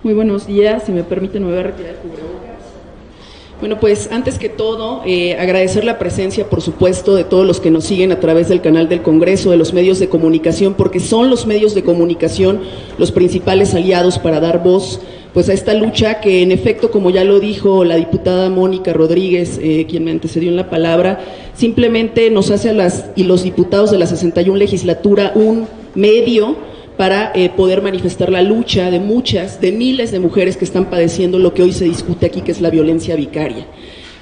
Muy buenos días, si me permiten me voy a retirar el cubrebocas. Bueno, pues antes que todo, agradecer la presencia, por supuesto, de todos los que nos siguen a través del canal del Congreso, de los medios de comunicación, porque son los medios de comunicación los principales aliados para dar voz pues a esta lucha que, en efecto, como ya lo dijo la diputada Mónica Rodríguez, quien me antecedió en la palabra, simplemente nos hace a las y los diputados de la 61 legislatura un medio para poder manifestar la lucha de muchas, de miles de mujeres que están padeciendo lo que hoy se discute aquí, que es la violencia vicaria.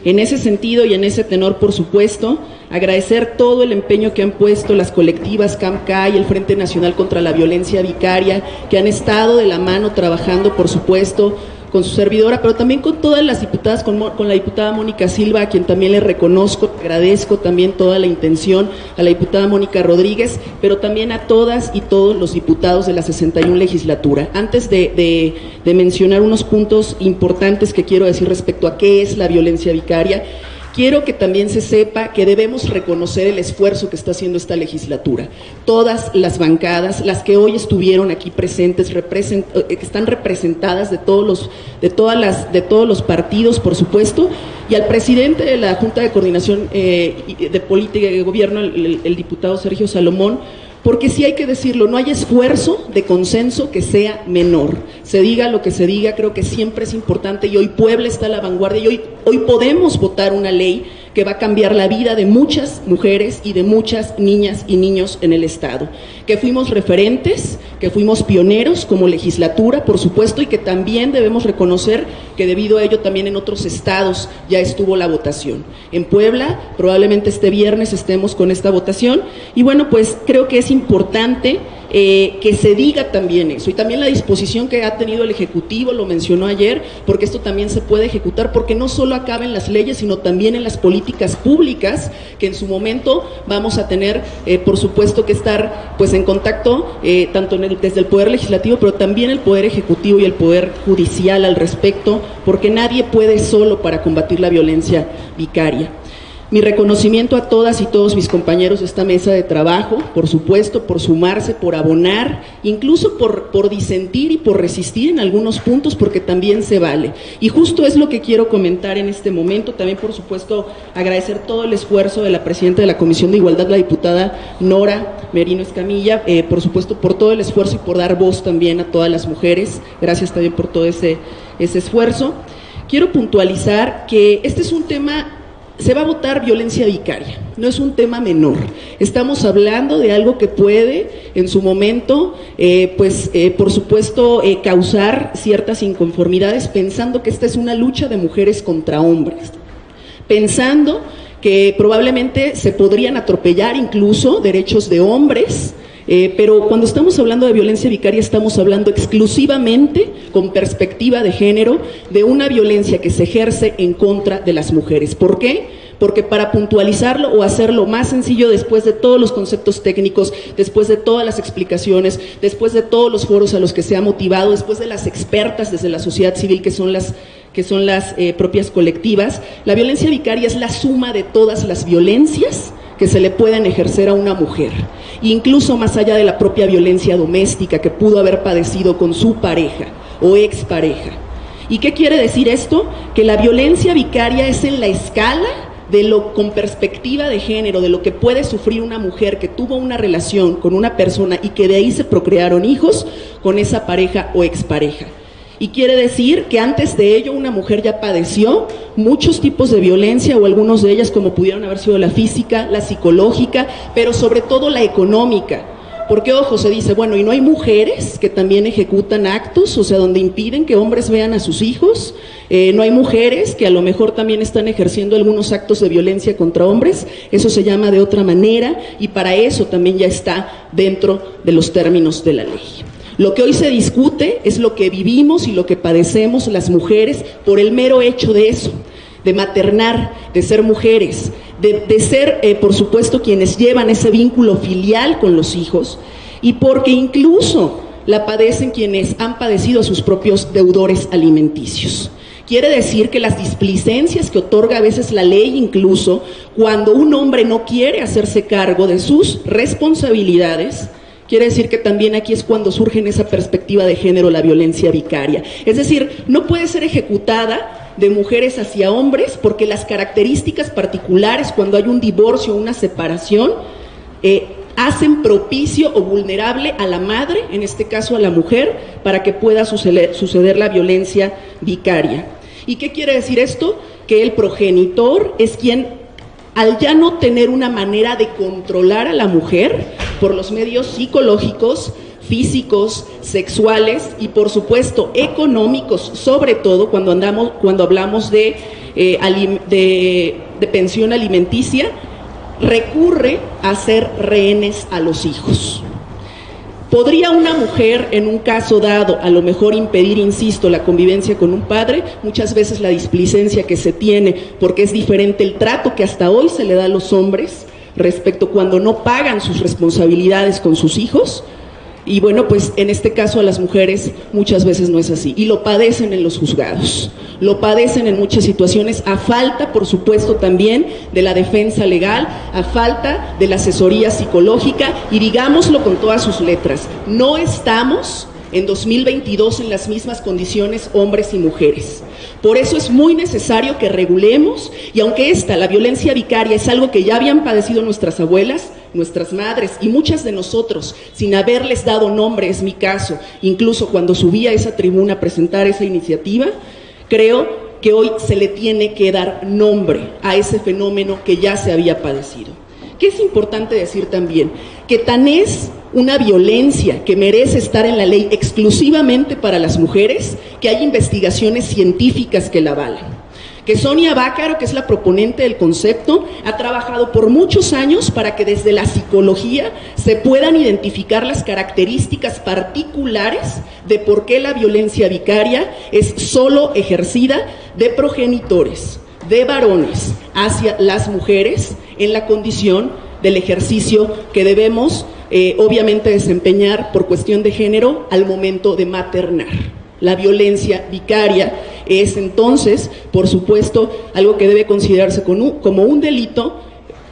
En ese sentido y en ese tenor, por supuesto, agradecer todo el empeño que han puesto las colectivas CAMCA y el Frente Nacional contra la Violencia Vicaria, que han estado de la mano trabajando, por supuesto, con su servidora, pero también con todas las diputadas, con la diputada Mónica Silva, a quien también le reconozco, agradezco también toda la intención, a la diputada Mónica Rodríguez, pero también a todas y todos los diputados de la 61 legislatura. Antes de mencionar unos puntos importantes que quiero decir respecto a qué es la violencia vicaria, quiero que también se sepa que debemos reconocer el esfuerzo que está haciendo esta legislatura. Todas las bancadas, las que hoy estuvieron aquí presentes, que están representadas de todos los partidos, por supuesto, y al presidente de la Junta de Coordinación de Política y de Gobierno, el diputado Sergio Salomón, porque sí hay que decirlo, no hay esfuerzo de consenso que sea menor. Se diga lo que se diga, creo que siempre es importante, y hoy Puebla está a la vanguardia, y hoy podemos votar una ley que va a cambiar la vida de muchas mujeres y de muchas niñas y niños en el Estado. Que fuimos referentes, que fuimos pioneros como legislatura, por supuesto, y que también debemos reconocer que debido a ello también en otros estados ya estuvo la votación. En Puebla, probablemente este viernes estemos con esta votación, y bueno, pues creo que es importante que se diga también eso, y también la disposición que ha tenido el Ejecutivo, lo mencionó ayer, porque esto también se puede ejecutar, porque no solo acaba en las leyes, sino también en las políticas públicas, que en su momento vamos a tener, por supuesto, que estar pues en contacto, tanto desde el Poder Legislativo, pero también el Poder Ejecutivo y el Poder Judicial al respecto, porque nadie puede solo para combatir la violencia vicaria. Mi reconocimiento a todas y todos mis compañeros de esta mesa de trabajo, por supuesto, por sumarse, por abonar, incluso por disentir y por resistir en algunos puntos, porque también se vale. Y justo es lo que quiero comentar en este momento. También, por supuesto, agradecer todo el esfuerzo de la presidenta de la Comisión de Igualdad, la diputada Nora Merino Escamilla, por supuesto, por todo el esfuerzo y por dar voz también a todas las mujeres. Gracias también por todo ese esfuerzo. Quiero puntualizar que este es un tema. Se va a votar violencia vicaria, no es un tema menor. Estamos hablando de algo que puede, en su momento, por supuesto, causar ciertas inconformidades, pensando que esta es una lucha de mujeres contra hombres, pensando que probablemente se podrían atropellar incluso derechos de hombres. Pero cuando estamos hablando de violencia vicaria estamos hablando exclusivamente, con perspectiva de género, de una violencia que se ejerce en contra de las mujeres. ¿Por qué? Porque para puntualizarlo o hacerlo más sencillo, después de todos los conceptos técnicos, después de todas las explicaciones, después de todos los foros a los que se ha motivado, después de las expertas desde la sociedad civil que son las propias colectivas, la violencia vicaria es la suma de todas las violencias que se le pueden ejercer a una mujer, incluso más allá de la propia violencia doméstica que pudo haber padecido con su pareja o expareja. ¿Y qué quiere decir esto? Que la violencia vicaria es en la escala de lo, con perspectiva de género, de lo que puede sufrir una mujer que tuvo una relación con una persona y que de ahí se procrearon hijos con esa pareja o expareja. Y quiere decir que antes de ello una mujer ya padeció muchos tipos de violencia, o algunos de ellas como pudieron haber sido la física, la psicológica, pero sobre todo la económica. Porque, ojo, se dice, bueno, ¿y no hay mujeres que también ejecutan actos, o sea, donde impiden que hombres vean a sus hijos? ¿No hay mujeres que a lo mejor también están ejerciendo algunos actos de violencia contra hombres? Eso se llama de otra manera, y para eso también ya está dentro de los términos de la ley. Lo que hoy se discute es lo que vivimos y lo que padecemos las mujeres por el mero hecho de eso, de maternar, de ser mujeres, de ser, por supuesto, quienes llevan ese vínculo filial con los hijos, y porque incluso la padecen quienes han padecido a sus propios deudores alimenticios. Quiere decir que las displicencias que otorga a veces la ley, incluso cuando un hombre no quiere hacerse cargo de sus responsabilidades, Quiere decir que también aquí es cuando surge en esa perspectiva de género la violencia vicaria. Es decir, no puede ser ejecutada de mujeres hacia hombres porque las características particulares cuando hay un divorcio o una separación hacen propicio o vulnerable a la madre, en este caso a la mujer, para que pueda suceder la violencia vicaria. ¿Y qué quiere decir esto? Que el progenitor es quien, al ya no tener una manera de controlar a la mujer por los medios psicológicos, físicos, sexuales y por supuesto económicos, sobre todo cuando hablamos de pensión alimenticia, recurre a ser rehenes a los hijos. ¿Podría una mujer en un caso dado a lo mejor impedir, insisto, la convivencia con un padre? Muchas veces la displicencia que se tiene, porque es diferente el trato que hasta hoy se le da a los hombres respecto cuando no pagan sus responsabilidades con sus hijos. Y bueno, pues en este caso a las mujeres muchas veces no es así, y lo padecen en los juzgados, lo padecen en muchas situaciones, a falta, por supuesto, también de la defensa legal, a falta de la asesoría psicológica, y digámoslo con todas sus letras, no estamos en 2022 en las mismas condiciones hombres y mujeres. Por eso es muy necesario que regulemos, y aunque la violencia vicaria es algo que ya habían padecido nuestras abuelas, nuestras madres y muchas de nosotros, sin haberles dado nombre, es mi caso, incluso cuando subí a esa tribuna a presentar esa iniciativa, creo que hoy se le tiene que dar nombre a ese fenómeno que ya se había padecido. ¿Qué es importante decir también? Que tan es una violencia que merece estar en la ley exclusivamente para las mujeres, que hay investigaciones científicas que la avalan. Que Sonia Bácaro, que es la proponente del concepto, ha trabajado por muchos años para que desde la psicología se puedan identificar las características particulares de por qué la violencia vicaria es solo ejercida de progenitores, de varones, hacia las mujeres en la condición del ejercicio que debemos obviamente desempeñar por cuestión de género al momento de maternar. La violencia vicaria es entonces, por supuesto, algo que debe considerarse como un delito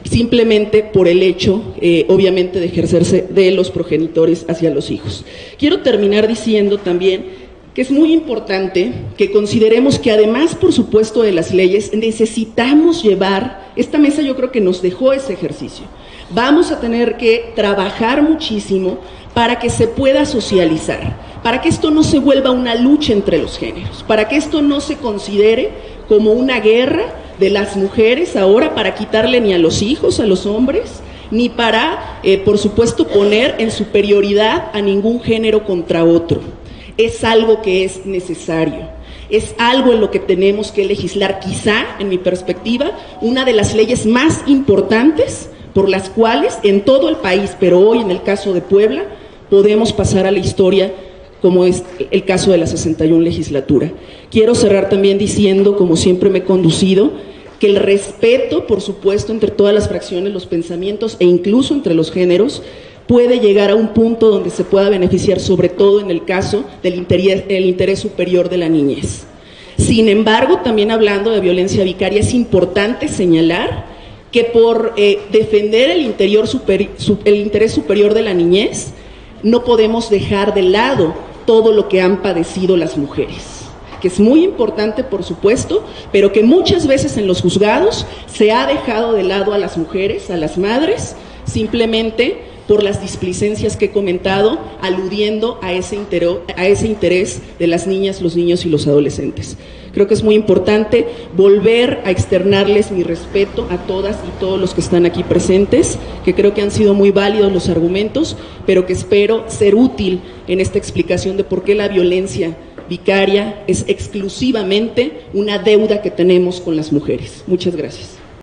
simplemente por el hecho, obviamente, de ejercerse de los progenitores hacia los hijos. Quiero terminar diciendo también que es muy importante que consideremos que además, por supuesto, de las leyes, necesitamos llevar, esta mesa yo creo que nos dejó ese ejercicio, vamos a tener que trabajar muchísimo para que se pueda socializar, para que esto no se vuelva una lucha entre los géneros, para que esto no se considere como una guerra de las mujeres ahora para quitarle ni a los hijos, a los hombres, ni para, por supuesto, poner en superioridad a ningún género contra otro. Es algo que es necesario, es algo en lo que tenemos que legislar, quizá, en mi perspectiva, una de las leyes más importantes por las cuales en todo el país, pero hoy en el caso de Puebla, podemos pasar a la historia como es el caso de la 61 legislatura. Quiero cerrar también diciendo, como siempre me he conducido, que el respeto, por supuesto, entre todas las fracciones, los pensamientos e incluso entre los géneros, puede llegar a un punto donde se pueda beneficiar, sobre todo en el caso del interés superior de la niñez. Sin embargo, también hablando de violencia vicaria, es importante señalar que por defender el interés superior de la niñez, no podemos dejar de lado todo lo que han padecido las mujeres, que es muy importante, por supuesto, pero que muchas veces en los juzgados se ha dejado de lado a las mujeres, a las madres, simplemente por las displicencias que he comentado, aludiendo a ese interés de las niñas, los niños y los adolescentes. Creo que es muy importante volver a externarles mi respeto a todas y todos los que están aquí presentes, que creo que han sido muy válidos los argumentos, pero que espero ser útil en esta explicación de por qué la violencia vicaria es exclusivamente una deuda que tenemos con las mujeres. Muchas gracias.